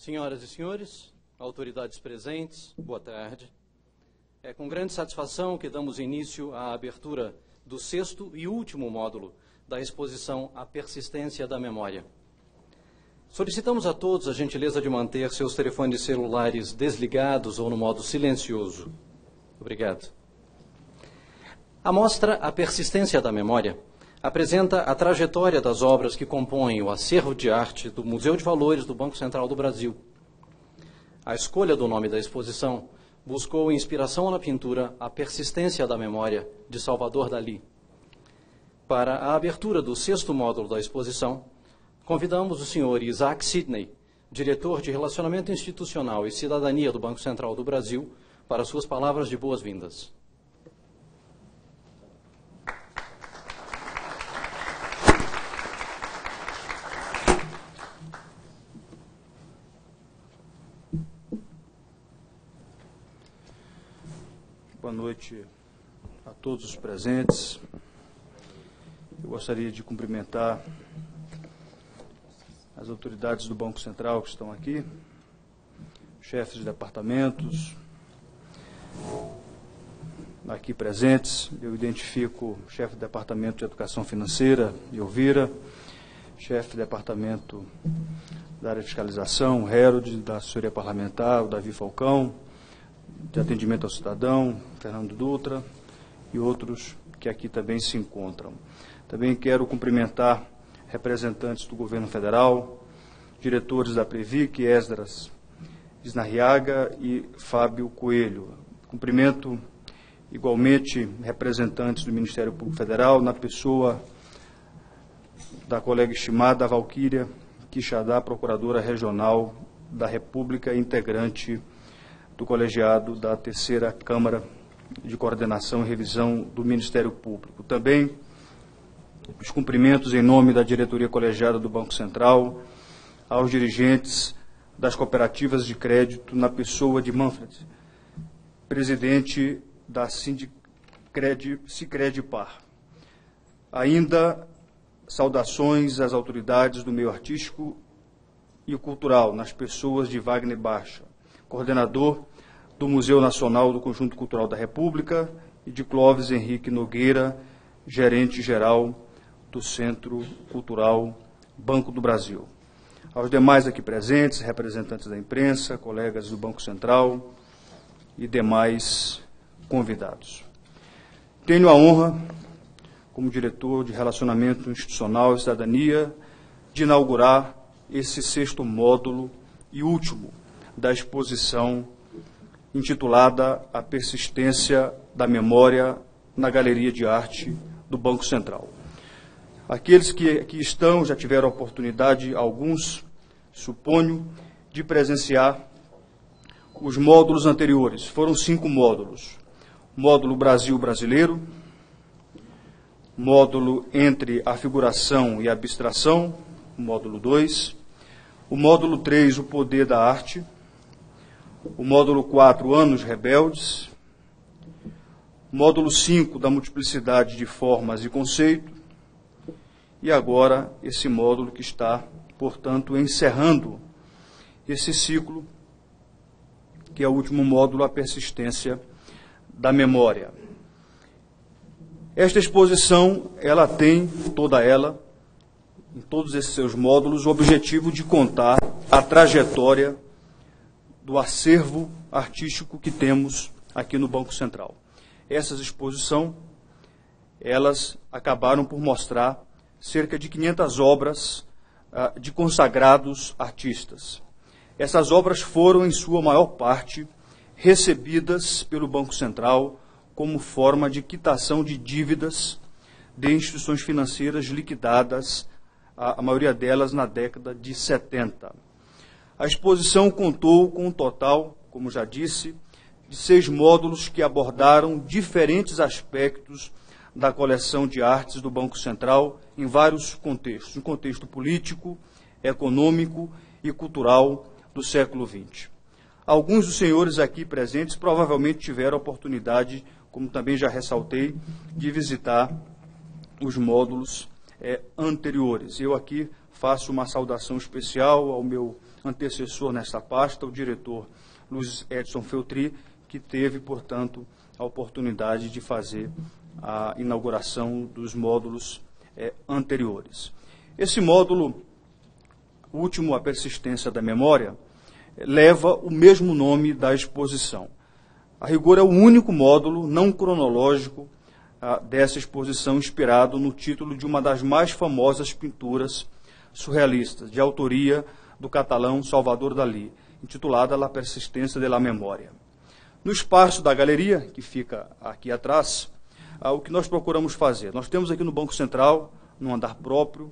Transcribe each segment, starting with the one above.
Senhoras e senhores, autoridades presentes, boa tarde. É com grande satisfação que damos início à abertura do 6º e último módulo da exposição A Persistência da Memória. Solicitamos a todos a gentileza de manter seus telefones celulares desligados ou no modo silencioso. Obrigado. A mostra A Persistência da Memória apresenta a trajetória das obras que compõem o acervo de arte do Museu de Valores do Banco Central do Brasil. A escolha do nome da exposição buscou inspiração na pintura A Persistência da Memória, de Salvador Dalí. Para a abertura do 6º módulo da exposição, convidamos o senhor Isaac Sidney, diretor de Relacionamento Institucional e Cidadania do Banco Central do Brasil, para suas palavras de boas-vindas. Boa noite a todos os presentes. Eu gostaria de cumprimentar as autoridades do Banco Central que estão aqui, chefes de departamentos aqui presentes. Eu identifico o chefe de departamento de Educação Financeira, Elvira, chefe de departamento da área de fiscalização, Harold, da assessoria parlamentar, o Davi Falcão, de atendimento ao cidadão, Fernando Dutra, e outros que aqui também se encontram. Também quero cumprimentar representantes do governo federal, diretores da Previc, Esdras Isnarriaga e Fábio Coelho. Cumprimento igualmente representantes do Ministério Público Federal, na pessoa da colega estimada Valquíria Quixadá, Procuradora Regional da República, integrante do colegiado da 3ª Câmara de Coordenação e Revisão do Ministério Público. Também os cumprimentos em nome da diretoria colegiada do Banco Central aos dirigentes das cooperativas de crédito, na pessoa de Manfred, presidente da Sicredi-Par. Ainda saudações às autoridades do meio artístico e cultural, nas pessoas de Wagner Baixa, coordenador do Museu Nacional do Conjunto Cultural da República, e de Clóvis Henrique Nogueira, gerente-geral do Centro Cultural Banco do Brasil. Aos demais aqui presentes, representantes da imprensa, colegas do Banco Central e demais convidados. Tenho a honra, como diretor de Relacionamento Institucional e Cidadania, de inaugurar esse 6º módulo e último da exposição intitulada A Persistência da Memória na Galeria de Arte do Banco Central. Aqueles que aqui estão já tiveram a oportunidade, alguns, suponho, de presenciar os módulos anteriores. Foram 5 módulos. Módulo Brasil Brasileiro, módulo Entre a Figuração e a Abstração, módulo 2, o módulo 3, O Poder da Arte, o módulo 4, Anos Rebeldes, módulo 5, da multiplicidade de formas e conceito, e agora esse módulo que está, portanto, encerrando esse ciclo, que é o último módulo, A Persistência da Memória. Esta exposição, ela tem, toda ela, em todos esses seus módulos, o objetivo de contar a trajetória do acervo artístico que temos aqui no Banco Central. Essas exposições, elas acabaram por mostrar cerca de 500 obras de consagrados artistas. Essas obras foram, em sua maior parte, recebidas pelo Banco Central como forma de quitação de dívidas de instituições financeiras liquidadas, a maioria delas na década de 70. A exposição contou com um total, como já disse, de 6 módulos que abordaram diferentes aspectos da coleção de artes do Banco Central em vários contextos, um contexto político, econômico e cultural do século XX. Alguns dos senhores aqui presentes provavelmente tiveram a oportunidade, como também já ressaltei, de visitar os módulos anteriores. Eu aqui faço uma saudação especial ao meu antecessor nesta pasta, o diretor Luiz Edson Feltri, que teve, portanto, a oportunidade de fazer a inauguração dos módulos anteriores. Esse módulo, último, a persistência da memória, leva o mesmo nome da exposição. A rigor, é o único módulo não cronológico dessa exposição, inspirado no título de uma das mais famosas pinturas surrealistas, de autoria do catalão Salvador Dalí, intitulada La Persistência de la Memória. No espaço da galeria, que fica aqui atrás, o que nós procuramos fazer? Nós temos aqui no Banco Central, no andar próprio,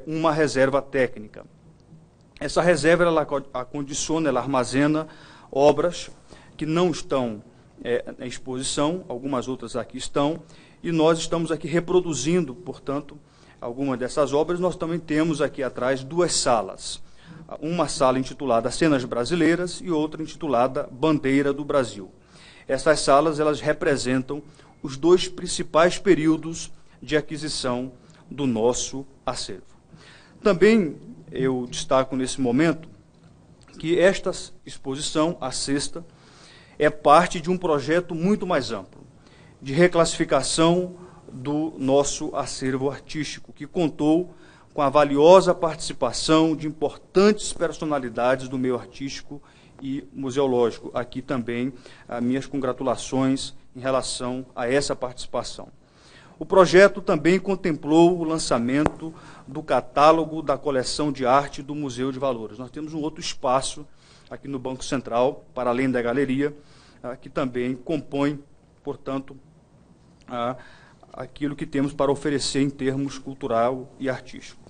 uma reserva técnica. Essa reserva, ela acondiciona, ela armazena obras que não estão em exposição, algumas outras aqui estão, e nós estamos aqui reproduzindo, portanto, algumas dessas obras. Nós também temos aqui atrás duas salas. Uma sala intitulada Cenas Brasileiras e outra intitulada Bandeira do Brasil. Essas salas, elas representam os dois principais períodos de aquisição do nosso acervo. Também eu destaco nesse momento que esta exposição, a sexta, é parte de um projeto muito mais amplo, de reclassificação do nosso acervo artístico, que contou com a valiosa participação de importantes personalidades do meio artístico e museológico. Aqui também as minhas congratulações em relação a essa participação. O projeto também contemplou o lançamento do catálogo da coleção de arte do Museu de Valores. Nós temos um outro espaço aqui no Banco Central, para além da galeria, que também compõe, portanto, aquilo que temos para oferecer em termos cultural e artístico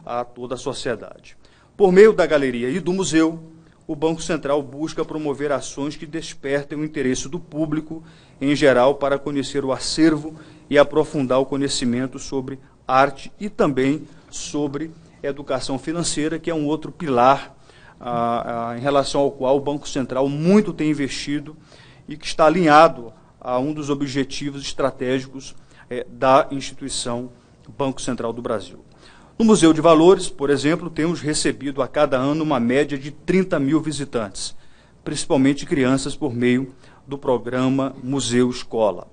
a toda a sociedade. Por meio da galeria e do museu, o Banco Central busca promover ações que despertem o interesse do público, em geral, para conhecer o acervo e aprofundar o conhecimento sobre arte e também sobre educação financeira, que é um outro pilar em relação ao qual o Banco Central muito tem investido e que está alinhado a um dos objetivos estratégicos da instituição Banco Central do Brasil. No Museu de Valores, por exemplo, temos recebido a cada ano uma média de 30 mil visitantes, principalmente crianças, por meio do programa Museu Escola.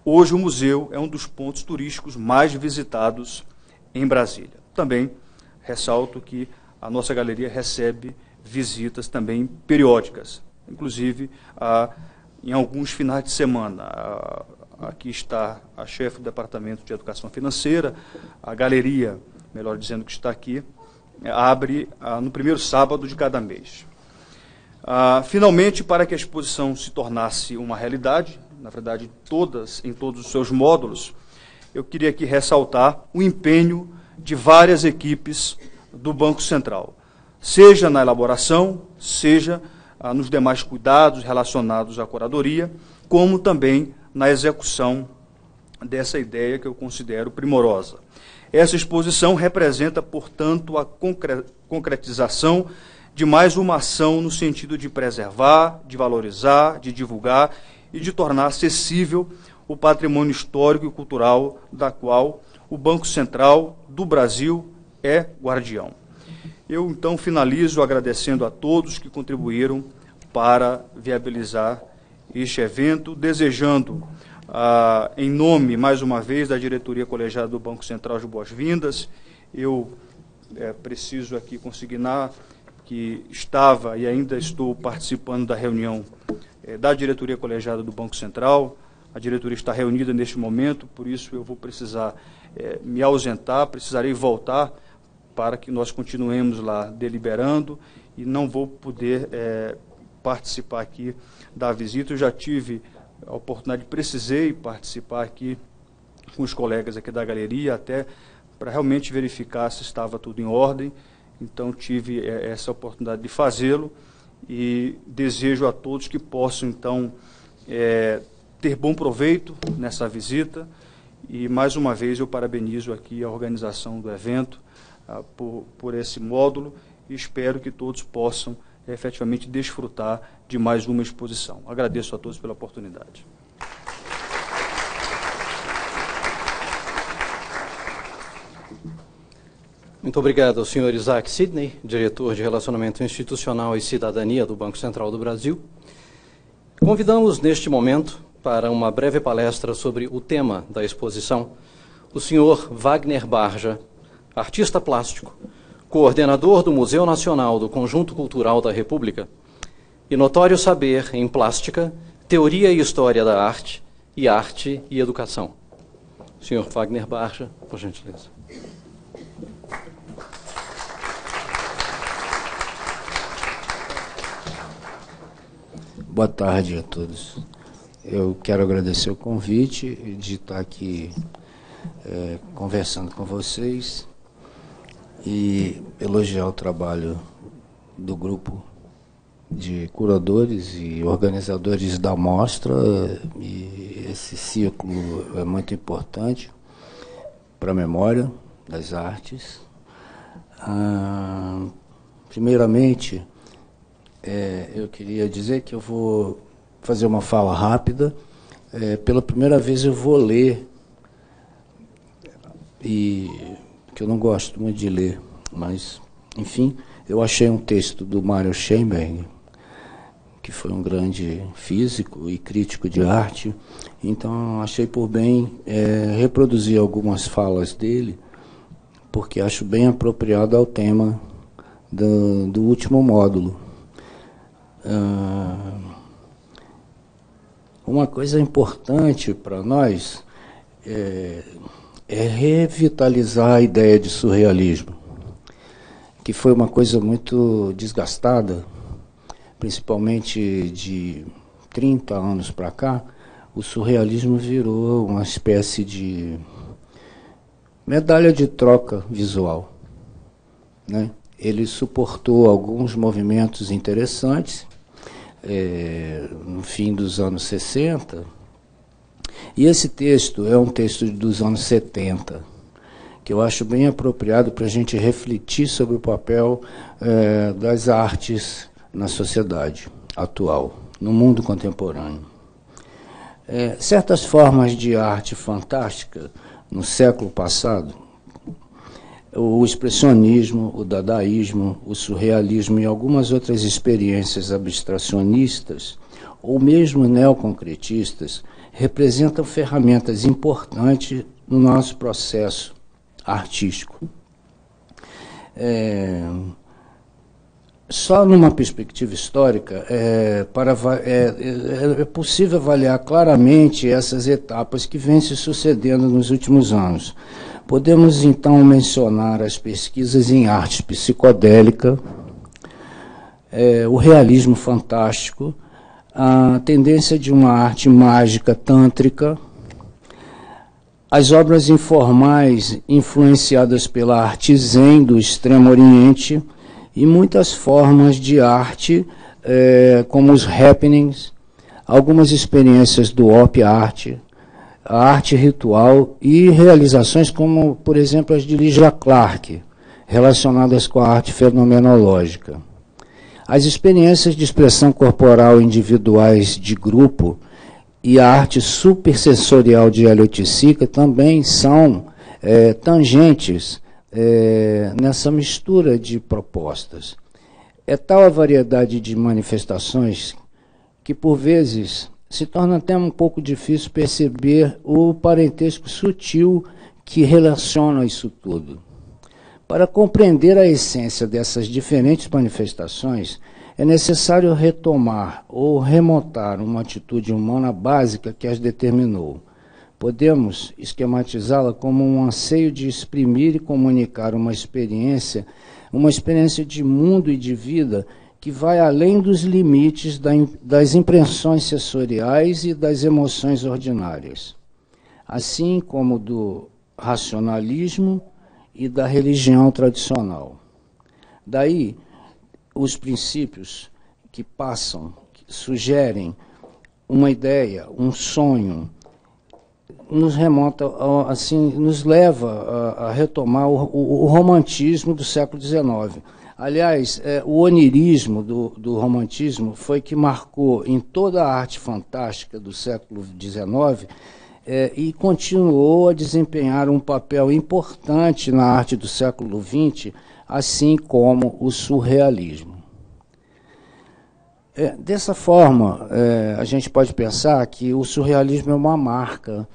Hoje o museu é um dos pontos turísticos mais visitados em Brasília. Também ressalto que a nossa galeria recebe visitas também periódicas, inclusive em alguns finais de semana. Aqui está a chefe do Departamento de Educação Financeira. A galeria, melhor dizendo, que está aqui, abre no primeiro sábado de cada mês. Finalmente, para que a exposição se tornasse uma realidade, na verdade, em todos os seus módulos, eu queria aqui ressaltar o empenho de várias equipes do Banco Central, seja na elaboração, seja nos demais cuidados relacionados à curadoria, como também na execução dessa ideia que eu considero primorosa. Essa exposição representa, portanto, a concretização de mais uma ação no sentido de preservar, de valorizar, de divulgar e de tornar acessível o patrimônio histórico e cultural da qual o Banco Central do Brasil é guardião. Eu, então, finalizo agradecendo a todos que contribuíram para viabilizar este evento, desejando, em nome, mais uma vez, da diretoria colegiada do Banco Central, de boas-vindas. Eu preciso aqui consignar que estava e ainda estou participando da reunião da diretoria colegiada do Banco Central. A diretoria está reunida neste momento, por isso eu vou precisar me ausentar, precisarei voltar para que nós continuemos lá deliberando e não vou poder participar aqui da visita. Eu já tive a oportunidade, precisei participar aqui com os colegas aqui da galeria, até para realmente verificar se estava tudo em ordem. Então, tive essa oportunidade de fazê-lo e desejo a todos que possam, então, ter bom proveito nessa visita. E, mais uma vez, eu parabenizo aqui a organização do evento por esse módulo e espero que todos possam efetivamente desfrutar de mais uma exposição. Agradeço a todos pela oportunidade. Muito obrigado ao senhor Isaac Sidney, diretor de Relacionamento Institucional e Cidadania do Banco Central do Brasil. Convidamos neste momento para uma breve palestra sobre o tema da exposição o senhor Wagner Barja, artista plástico, coordenador do Museu Nacional do Conjunto Cultural da República e notório saber em plástica, teoria e história da arte e educação. Senhor Wagner Barja, por gentileza. Boa tarde a todos. Eu quero agradecer o convite de estar aqui conversando com vocês e elogiar o trabalho do grupo de curadores e organizadores da mostra. E esse ciclo é muito importante para a memória das artes. Primeiramente, eu queria dizer que eu vou fazer uma fala rápida. Pela primeira vez eu vou ler, e que eu não gosto muito de ler, mas, enfim, eu achei um texto do Mário Schoenberg, que foi um grande físico e crítico de arte, então achei por bem reproduzir algumas falas dele, porque acho bem apropriado ao tema do último módulo. Uma coisa importante para nós é revitalizar a ideia de surrealismo, que foi uma coisa muito desgastada, principalmente de 30 anos para cá. O surrealismo virou uma espécie de medalha de troca visual, né? Ele suportou alguns movimentos interessantes no fim dos anos 60, e esse texto é um texto dos anos 70, que eu acho bem apropriado para a gente refletir sobre o papel das artes na sociedade atual, no mundo contemporâneo. Certas formas de arte fantástica no século passado, o expressionismo, o dadaísmo, o surrealismo e algumas outras experiências abstracionistas, ou mesmo neoconcretistas, representam ferramentas importantes no nosso processo artístico. Só numa perspectiva histórica é possível avaliar claramente essas etapas que vêm se sucedendo nos últimos anos. Podemos, então, mencionar as pesquisas em arte psicodélica, o realismo fantástico, a tendência de uma arte mágica tântrica, as obras informais influenciadas pela arte zen do Extremo Oriente e muitas formas de arte, como os happenings, algumas experiências do op art, a arte ritual e realizações como, por exemplo, as de Lygia Clark, relacionadas com a arte fenomenológica. As experiências de expressão corporal individuais de grupo e a arte supersensorial de Elliot Sica também são tangentes nessa mistura de propostas. É tal a variedade de manifestações que, por vezes, se torna até um pouco difícil perceber o parentesco sutil que relaciona isso tudo. Para compreender a essência dessas diferentes manifestações, é necessário retomar ou remontar uma atitude humana básica que as determinou. Podemos esquematizá-la como um anseio de exprimir e comunicar uma experiência de mundo e de vida que vai além dos limites das impressões sensoriais e das emoções ordinárias, assim como do racionalismo e da religião tradicional. Daí, os princípios que passam, que sugerem uma ideia, um sonho, nos remonta, assim, nos leva a retomar o romantismo do século XIX. Aliás, o onirismo do romantismo foi que marcou em toda a arte fantástica do século XIX e continuou a desempenhar um papel importante na arte do século XX, assim como o surrealismo. Dessa forma, a gente pode pensar que o surrealismo é uma marca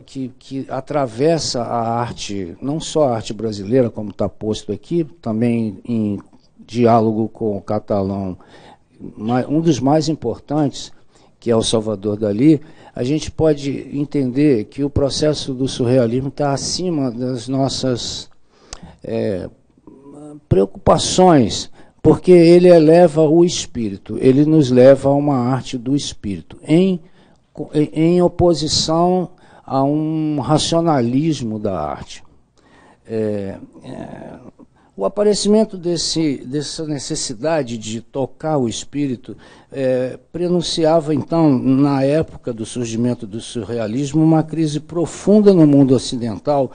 que atravessa a arte, não só a arte brasileira, como está posto aqui, também em diálogo com o catalão, um dos mais importantes, que é o Salvador Dalí. A gente pode entender que o processo do surrealismo está acima das nossas preocupações, porque ele eleva o espírito, ele nos leva a uma arte do espírito, em oposição a um racionalismo da arte. O aparecimento dessa necessidade de tocar o espírito prenunciava, então, na época do surgimento do surrealismo, uma crise profunda no mundo ocidental,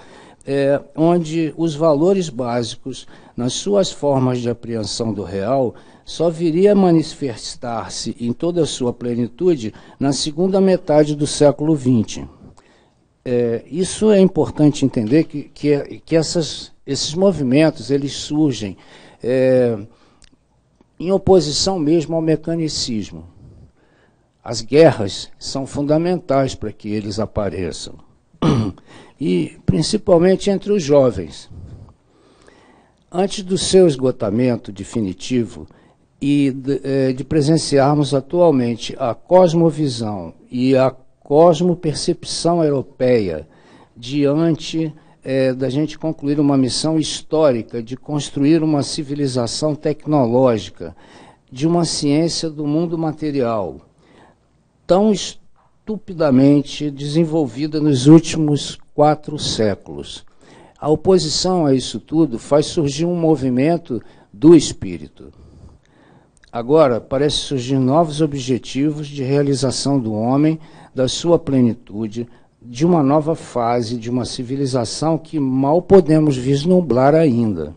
onde os valores básicos, nas suas formas de apreensão do real, só viria a manifestar-se em toda a sua plenitude na segunda metade do século XX. Isso é importante entender que esses movimentos eles surgem em oposição mesmo ao mecanicismo. As guerras são fundamentais para que eles apareçam, e principalmente entre os jovens. Antes do seu esgotamento definitivo e de presenciarmos atualmente a cosmovisão e a cosmopercepção europeia diante da gente concluir uma missão histórica de construir uma civilização tecnológica, de uma ciência do mundo material, tão estupidamente desenvolvida nos últimos 4 séculos. A oposição a isso tudo faz surgir um movimento do espírito. Agora, parece surgir novos objetivos de realização do homem, da sua plenitude, de uma nova fase, de uma civilização que mal podemos vislumbrar ainda.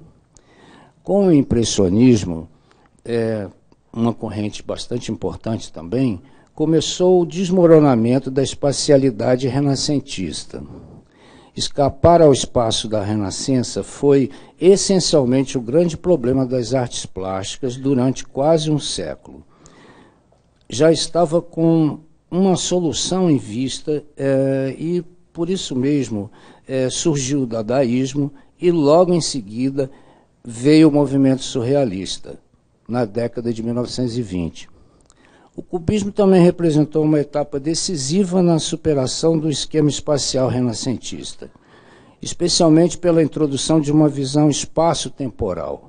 Com o impressionismo, uma corrente bastante importante também, começou o desmoronamento da espacialidade renascentista. Escapar ao espaço da Renascença foi essencialmente o grande problema das artes plásticas durante quase um século. Já estava com uma solução em vista e, por isso mesmo, surgiu o dadaísmo e, logo em seguida, veio o movimento surrealista, na década de 1920. O cubismo também representou uma etapa decisiva na superação do esquema espacial renascentista, especialmente pela introdução de uma visão espaço-temporal.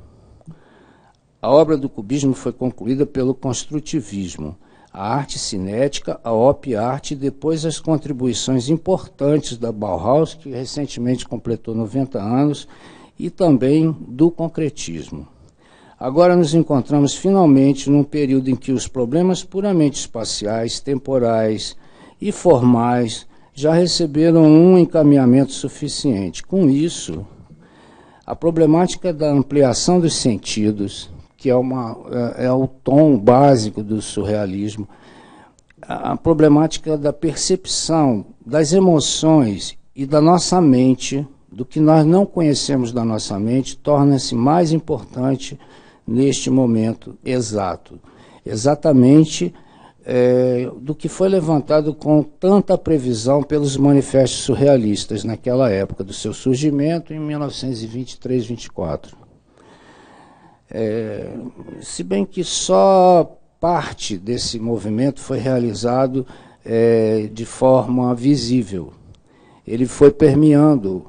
A obra do cubismo foi concluída pelo construtivismo, a arte cinética, a op-art e depois as contribuições importantes da Bauhaus, que recentemente completou 90 anos, e também do concretismo. Agora nos encontramos finalmente num período em que os problemas puramente espaciais, temporais e formais já receberam um encaminhamento suficiente. Com isso, a problemática da ampliação dos sentidos, que é o tom básico do surrealismo, a problemática da percepção das emoções e da nossa mente, do que nós não conhecemos da nossa mente, torna-se mais importante neste momento exato, exatamente do que foi levantado com tanta previsão pelos manifestos surrealistas naquela época, do seu surgimento em 1923, 24. Se bem que só parte desse movimento foi realizado de forma visível. Ele foi permeando,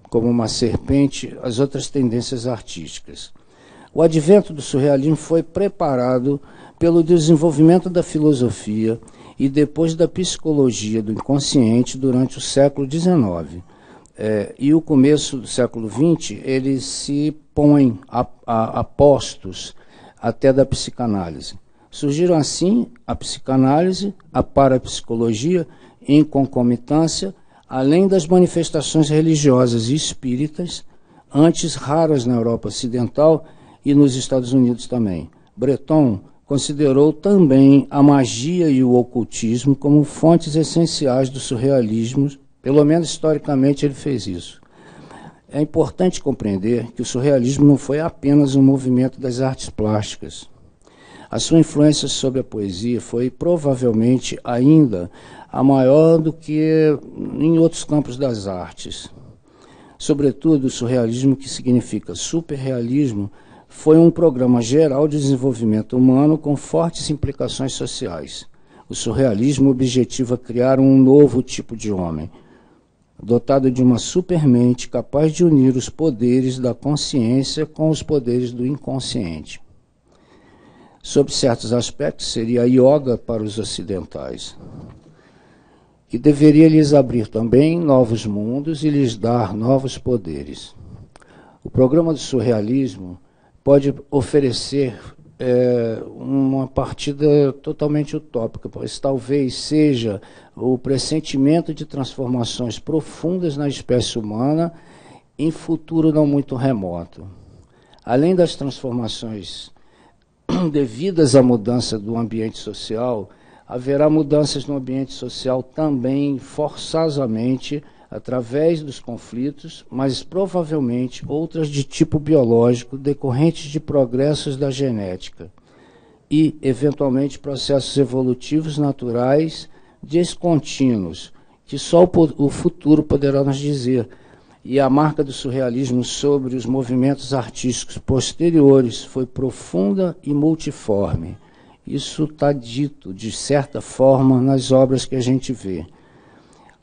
como uma serpente, as outras tendências artísticas. O advento do surrealismo foi preparado pelo desenvolvimento da filosofia e depois da psicologia do inconsciente durante o século XIX. E o começo do século XX, ele se põe a postos até da psicanálise. Surgiram assim a psicanálise, a parapsicologia, em concomitância, além das manifestações religiosas e espíritas, antes raras na Europa Ocidental, e nos Estados Unidos também. Breton, considerou também a magia e o ocultismo como fontes essenciais do surrealismo, pelo menos historicamente ele fez isso. É importante compreender que o surrealismo não foi apenas um movimento das artes plásticas. A sua influência sobre a poesia foi provavelmente ainda a maior do que em outros campos das artes. Sobretudo, o surrealismo, que significa superrealismo, foi um programa geral de desenvolvimento humano com fortes implicações sociais. O surrealismo objetiva criar um novo tipo de homem, dotado de uma supermente capaz de unir os poderes da consciência com os poderes do inconsciente. Sob certos aspectos, seria a yoga para os ocidentais, que deveria lhes abrir também novos mundos e lhes dar novos poderes. O programa do surrealismo pode oferecer uma partida totalmente utópica, pois talvez seja o pressentimento de transformações profundas na espécie humana em futuro não muito remoto. Além das transformações devidas à mudança do ambiente social, haverá mudanças no ambiente social também forçosamente através dos conflitos, mas provavelmente outras de tipo biológico decorrentes de progressos da genética e, eventualmente, processos evolutivos naturais descontínuos, que só o futuro poderá nos dizer. E a marca do surrealismo sobre os movimentos artísticos posteriores foi profunda e multiforme. Isso está dito, de certa forma, nas obras que a gente vê.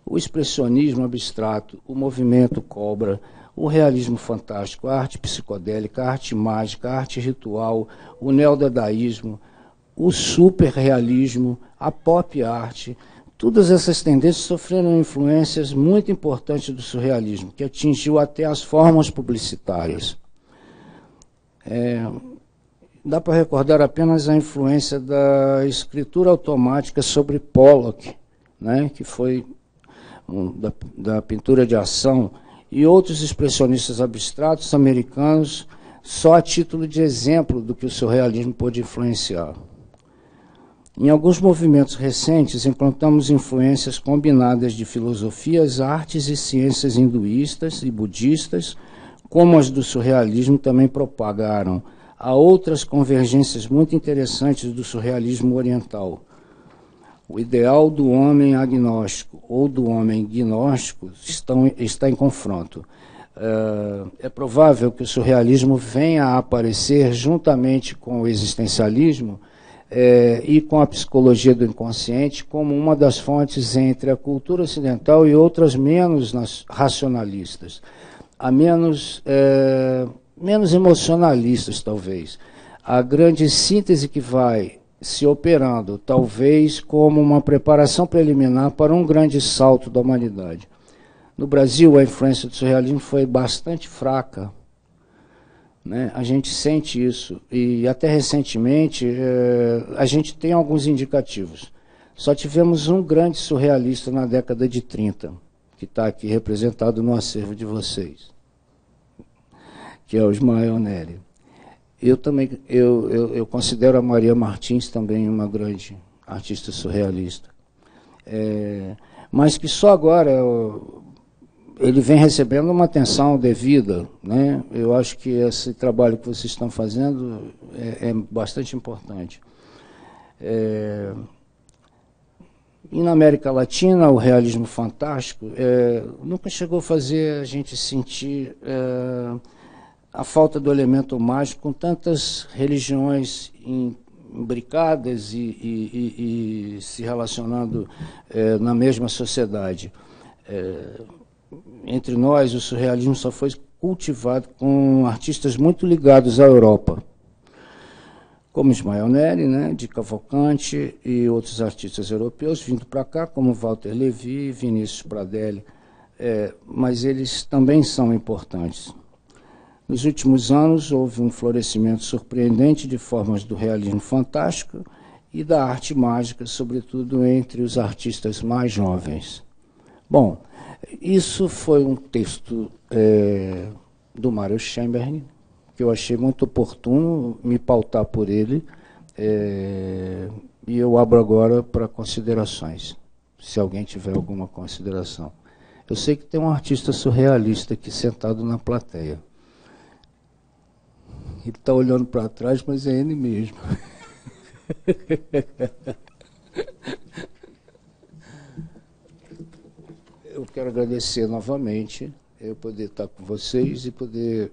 O expressionismo abstrato, o movimento cobra, o realismo fantástico, a arte psicodélica, a arte mágica, a arte ritual, o neodadaísmo, o superrealismo, a pop art, todas essas tendências sofreram influências muito importantes do surrealismo, que atingiu até as formas publicitárias. Dá para recordar apenas a influência da escritura automática sobre Pollock, né, que foi da pintura de ação, e outros expressionistas abstratos americanos, só a título de exemplo do que o surrealismo pôde influenciar. Em alguns movimentos recentes, encontramos influências combinadas de filosofias, artes e ciências hinduístas e budistas, como as do surrealismo também propagaram. Há outras convergências muito interessantes do surrealismo oriental. O ideal do homem agnóstico ou do homem gnóstico está em confronto. É provável que o surrealismo venha a aparecer juntamente com o existencialismo e com a psicologia do inconsciente como uma das fontes entre a cultura ocidental e outras menos racionalistas, menos emocionalistas, talvez. A grande síntese que vai se operando, talvez como uma preparação preliminar para um grande salto da humanidade. No Brasil, a influência do surrealismo foi bastante fraca, né? A gente sente isso, e até recentemente a gente tem alguns indicativos. Só tivemos um grande surrealista na década de 30, que está aqui representado no acervo de vocês, que é o Ismael Neri. Eu também eu considero a Maria Martins também uma grande artista surrealista, mas que só agora ele vem recebendo uma atenção devida, né? Eu acho que esse trabalho que vocês estão fazendo é bastante importante. E na América Latina, o realismo fantástico nunca chegou a fazer a gente sentir a falta do elemento mágico com tantas religiões imbricadas e se relacionando na mesma sociedade. Entre nós, o surrealismo só foi cultivado com artistas muito ligados à Europa, como Ismael Neri, né, de Cavalcante, e outros artistas europeus vindo para cá, como Walter Levy e Vinícius Pradelli, mas eles também são importantes. Nos últimos anos, houve um florescimento surpreendente de formas do realismo fantástico e da arte mágica, sobretudo entre os artistas mais jovens. Bom, isso foi um texto do Mário Schemberg, que eu achei muito oportuno me pautar por ele, E eu abro agora para considerações, se alguém tiver alguma consideração. Eu sei que tem um artista surrealista aqui sentado na plateia. Ele está olhando para trás, mas é ele mesmo. Eu quero agradecer novamente eu poder estar com vocês e poder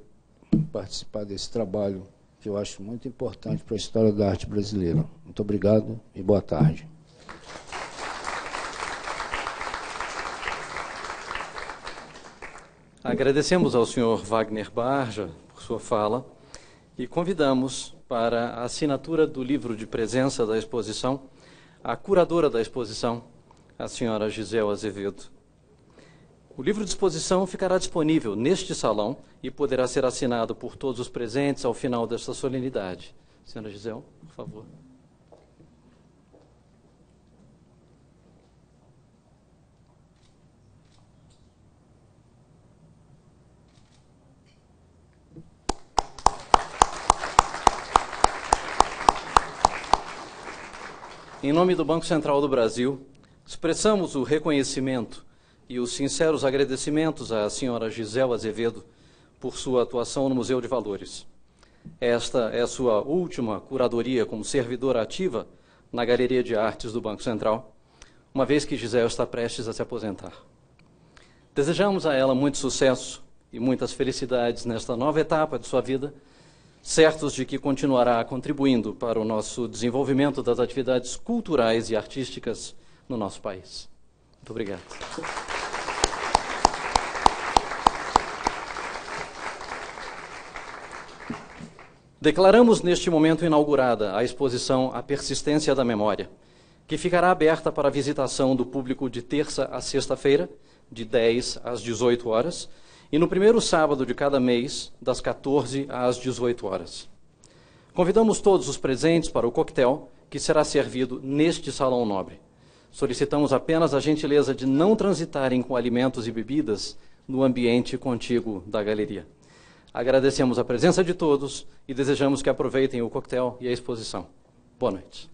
participar desse trabalho que eu acho muito importante para a história da arte brasileira. Muito obrigado e boa tarde. Agradecemos ao senhor Wagner Barja por sua fala e convidamos para a assinatura do livro de presença da exposição a curadora da exposição, a senhora Gisele Azevedo. O livro de exposição ficará disponível neste salão e poderá ser assinado por todos os presentes ao final desta solenidade. Senhora Gisele, por favor. Em nome do Banco Central do Brasil, expressamos o reconhecimento e os sinceros agradecimentos à senhora Gisele Azevedo por sua atuação no Museu de Valores. Esta é sua última curadoria como servidora ativa na Galeria de Artes do Banco Central, uma vez que Gisele está prestes a se aposentar. Desejamos a ela muito sucesso e muitas felicidades nesta nova etapa de sua vida, certos de que continuará contribuindo para o nosso desenvolvimento das atividades culturais e artísticas no nosso país. Muito obrigado. Declaramos neste momento inaugurada a exposição A Persistência da Memória, que ficará aberta para visitação do público de terça a sexta-feira, de 10 às 18 horas, e no primeiro sábado de cada mês, das 14 às 18 horas. Convidamos todos os presentes para o coquetel, que será servido neste salão nobre. Solicitamos apenas a gentileza de não transitarem com alimentos e bebidas no ambiente contíguo da galeria. Agradecemos a presença de todos e desejamos que aproveitem o coquetel e a exposição. Boa noite.